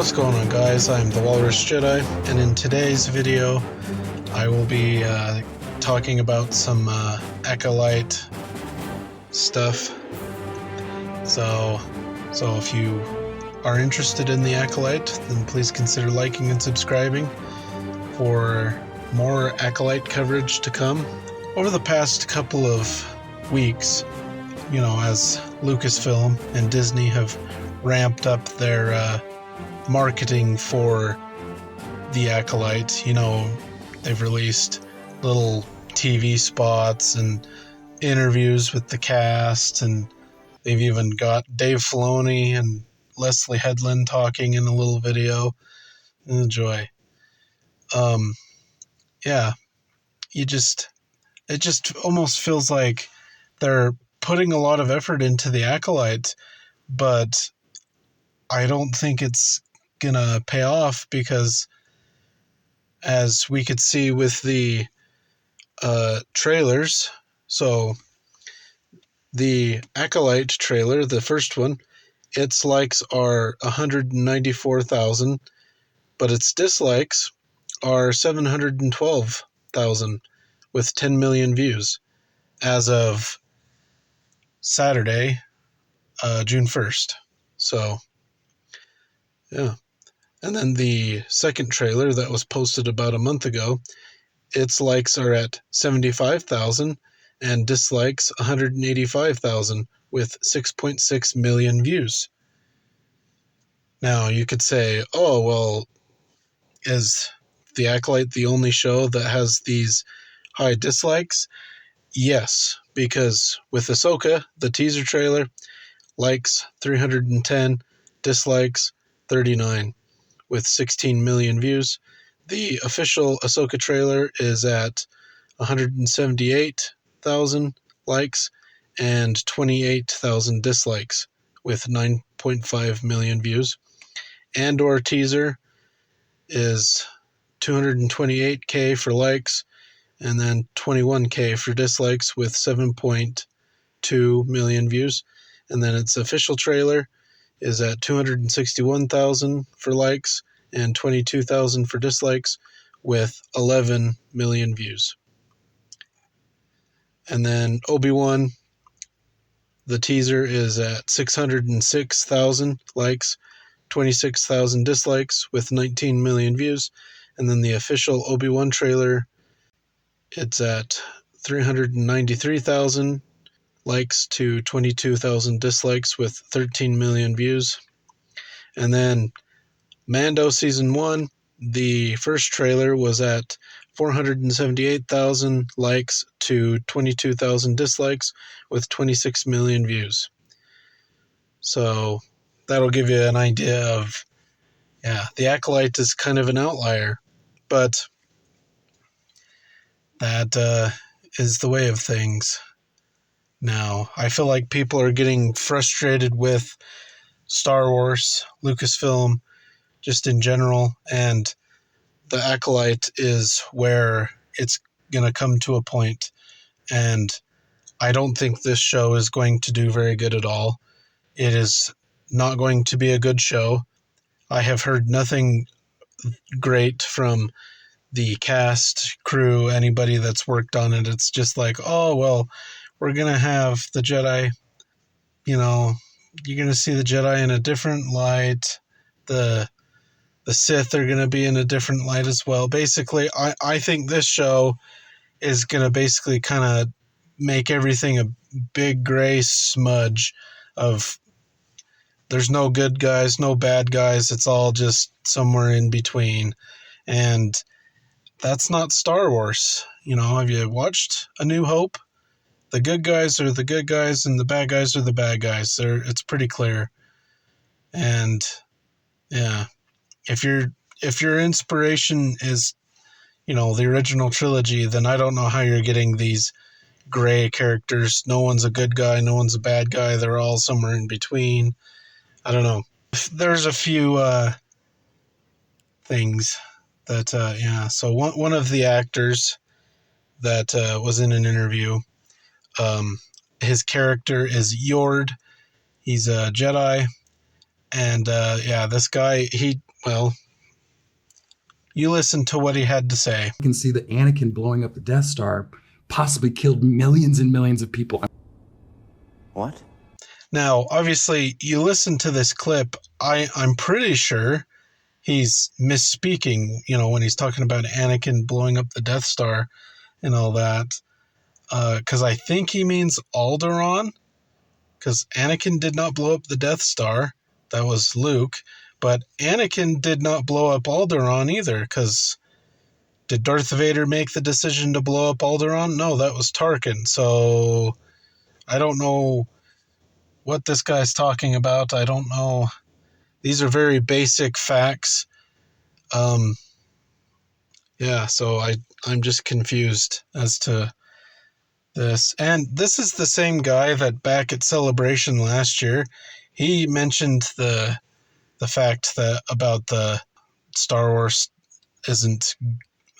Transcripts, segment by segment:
What's going on, guys? I'm the Walrus Jedi, and in today's video I will be talking about some Acolyte stuff. So if you are interested in the Acolyte, then please consider liking and subscribing for more Acolyte coverage to come. Over the past couple of weeks, as Lucasfilm and Disney have ramped up their marketing for the Acolyte, they've released little TV spots and interviews with the cast, and they've even got Dave Filoni and Leslie Headland talking in a little video. Enjoy. It just almost feels like they're putting a lot of effort into the Acolyte, but I don't think it's gonna pay off, because as we could see with the trailers, so the Acolyte trailer, the first one, its likes are 194,000, but its dislikes are 712,000 with 10 million views as of Saturday, June 1st. So, yeah. And then the second trailer that was posted about a month ago, its likes are at 75,000 and dislikes 185,000 with 6.6 million views. Now, you could say, oh, well, is the Acolyte the only show that has these high dislikes? Yes, because with Ahsoka, the teaser trailer, likes 310, dislikes 39. With 16 million views. The official Ahsoka trailer is at 178,000 likes and 28,000 dislikes with 9.5 million views. Andor teaser is 228K for likes and then 21K for dislikes with 7.2 million views. And then its official trailer is at 261,000 for likes and 22,000 for dislikes with 11 million views. And then Obi-Wan, the teaser is at 606,000 likes, 26,000 dislikes with 19 million views. And then the official Obi-Wan trailer, it's at 393,000 likes to 22,000 dislikes with 13 million views. And then Mando Season 1, the first trailer was at 478,000 likes to 22,000 dislikes with 26 million views. So that'll give you an idea of, the Acolyte is kind of an outlier, but that is the way of things. Now, I feel like people are getting frustrated with Star Wars, Lucasfilm, just in general, and the Acolyte is where it's going to come to a point, and I don't think this show is going to do very good at all. It is not going to be a good show. I have heard nothing great from the cast, crew, anybody that's worked on it. It's just like, oh, well, we're going to have the Jedi, you're going to see the Jedi in a different light. The Sith are going to be in a different light as well. Basically, I think this show is going to basically kind of make everything a big gray smudge of there's no good guys, no bad guys. It's all just somewhere in between. And that's not Star Wars. Have you watched A New Hope? The good guys are the good guys and the bad guys are the bad guys. It's pretty clear. And yeah, if your inspiration is, the original trilogy, then I don't know how you're getting these gray characters. No one's a good guy, no one's a bad guy. They're all somewhere in between. I don't know. There's a few things that, So one of the actors that was in an interview, his character is Yord. He's a Jedi. And this guy, well, you listen to what he had to say. You can see that Anakin blowing up the Death Star possibly killed millions and millions of people. What? Now, obviously, you listen to this clip, I'm pretty sure he's misspeaking, when he's talking about Anakin blowing up the Death Star and all that. Because I think he means Alderaan, because Anakin did not blow up the Death Star. That was Luke. But Anakin did not blow up Alderaan either, because did Darth Vader make the decision to blow up Alderaan? No, that was Tarkin. So I don't know what this guy's talking about. I don't know. These are very basic facts. Yeah, so I'm just confused as to this. And this is the same guy that back at Celebration last year, he mentioned the fact that about the Star Wars isn't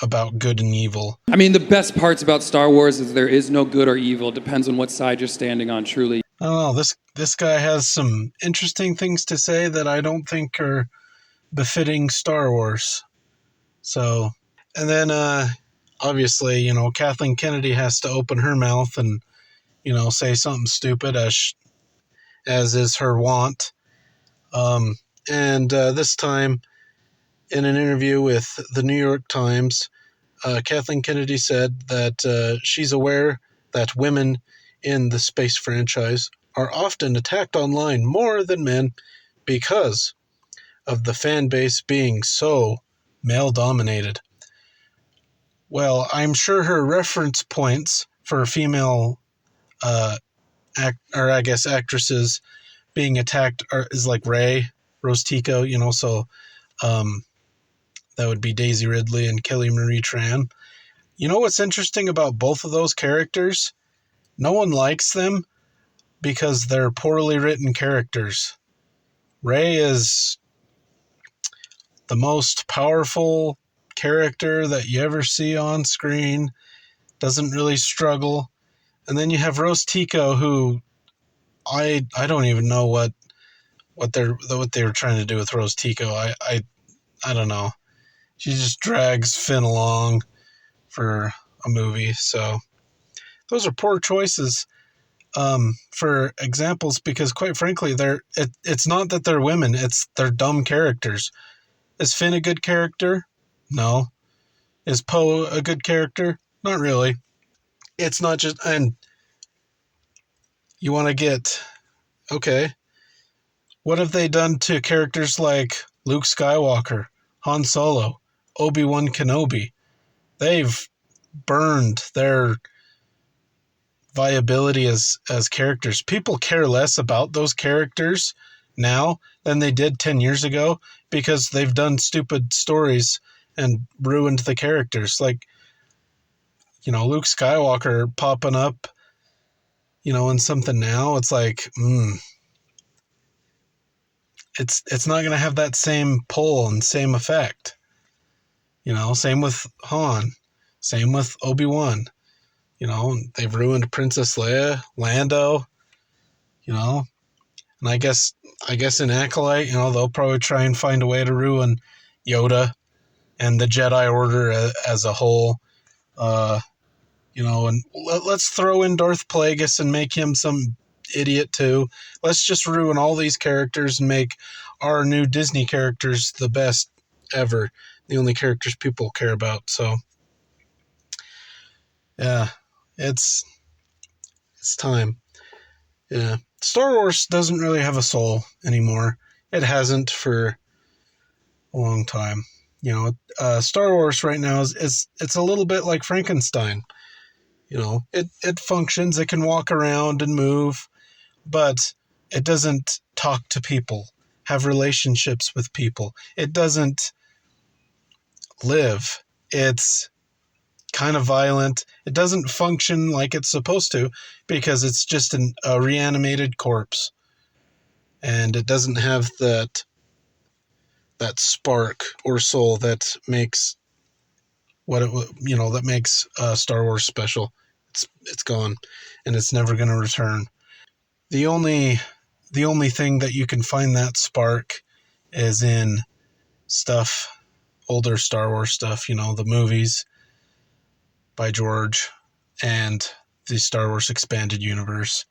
about good and evil. I mean, the best parts about Star Wars is there is no good or evil. Depends on what side you're standing on, truly. I don't know. This guy has some interesting things to say that I don't think are befitting Star Wars. So, and then obviously, Kathleen Kennedy has to open her mouth and, say something stupid as is her wont. And this time, in an interview with the New York Times, Kathleen Kennedy said that she's aware that women in the space franchise are often attacked online more than men because of the fan base being so male-dominated. Well, I'm sure her reference points for female actresses being attacked is like Rose Tico, so that would be Daisy Ridley and Kelly Marie Tran. You know what's interesting about both of those characters? No one likes them because they're poorly written characters. Rey is the most powerful character that you ever see on screen, doesn't really struggle. And then you have Rose Tico, who I don't even know what they were trying to do with Rose Tico. I don't know. She just drags Finn along for a movie. So those are poor choices for examples, because quite frankly, it's not that they're women, they're dumb characters. Is Finn a good character? No. Is Poe a good character? Not really. It's not just, and you want to get, okay, what have they done to characters like Luke Skywalker, Han Solo, Obi-Wan Kenobi? They've burned their viability as characters. People care less about those characters now than they did 10 years ago because they've done stupid stories and ruined the characters. Like, Luke Skywalker popping up, in something now, it's like, it's not going to have that same pull and same effect. Same with Han, same with Obi-Wan. They've ruined Princess Leia, Lando, and I guess in Acolyte, they'll probably try and find a way to ruin Yoda and the Jedi Order as a whole. And let's throw in Darth Plagueis and make him some idiot too. Let's just ruin all these characters and make our new Disney characters the best ever. The only characters people care about. So, yeah, it's time. Yeah. Star Wars doesn't really have a soul anymore. It hasn't for a long time. Star Wars right now it's a little bit like Frankenstein. It functions, it can walk around and move, but it doesn't talk to people, have relationships with people. It doesn't live. It's kind of violent. It doesn't function like it's supposed to because it's just a reanimated corpse. And it doesn't have that spark or soul that makes that makes Star Wars special. It's gone, and it's never going to return. The only thing that you can find that spark is in stuff, older Star Wars stuff, the movies by George and the Star Wars Expanded Universe,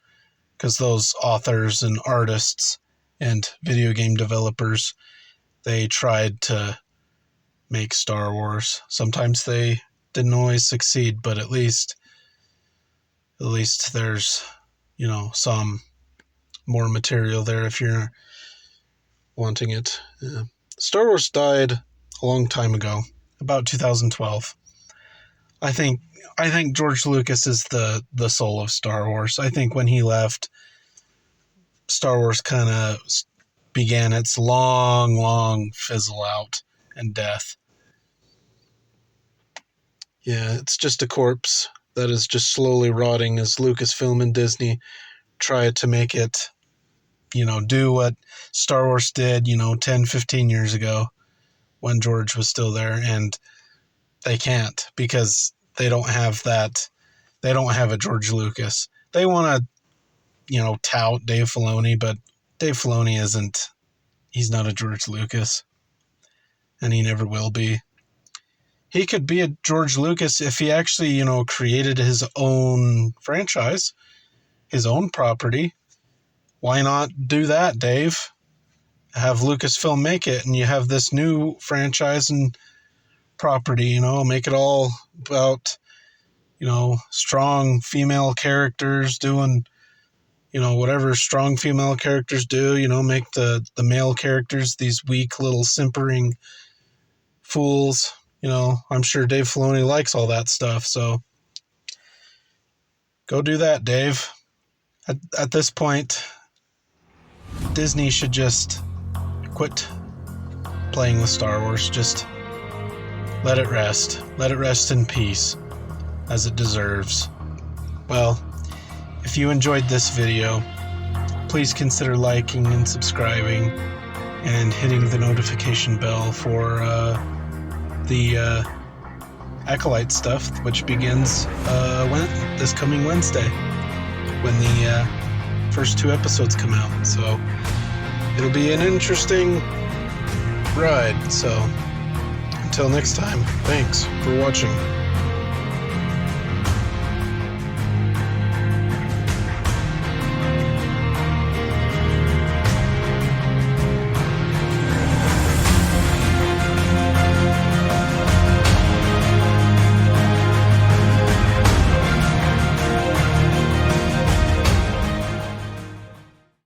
because those authors and artists and video game developers, they tried to make Star Wars. Sometimes they didn't always succeed, but at least there's, some more material there if you're wanting it. Yeah. Star Wars died a long time ago, about 2012. I think George Lucas is the soul of Star Wars. I think when he left, Star Wars kind of began its long fizzle out and death. Yeah, it's just a corpse that is just slowly rotting as Lucasfilm and Disney try to make it, do what Star Wars did, 10, 15 years ago when George was still there, and they can't because they don't have that. They don't have a George Lucas. They want to, tout Dave Filoni, but Dave Filoni he's not a George Lucas, and he never will be. He could be a George Lucas if he actually, created his own franchise, his own property. Why not do that, Dave? Have Lucasfilm make it, and you have this new franchise and property, make it all about, strong female characters doing, whatever strong female characters do, make the male characters these weak little simpering fools. I'm sure Dave Filoni likes all that stuff, so go do that, Dave. At this point, Disney should just quit playing with Star Wars. Just let it rest. Let it rest in peace, as it deserves. Well, if you enjoyed this video, please consider liking and subscribing and hitting the notification bell for the Acolyte stuff, which begins this coming Wednesday when the first 2 episodes come out. So it'll be an interesting ride. So until next time, thanks for watching.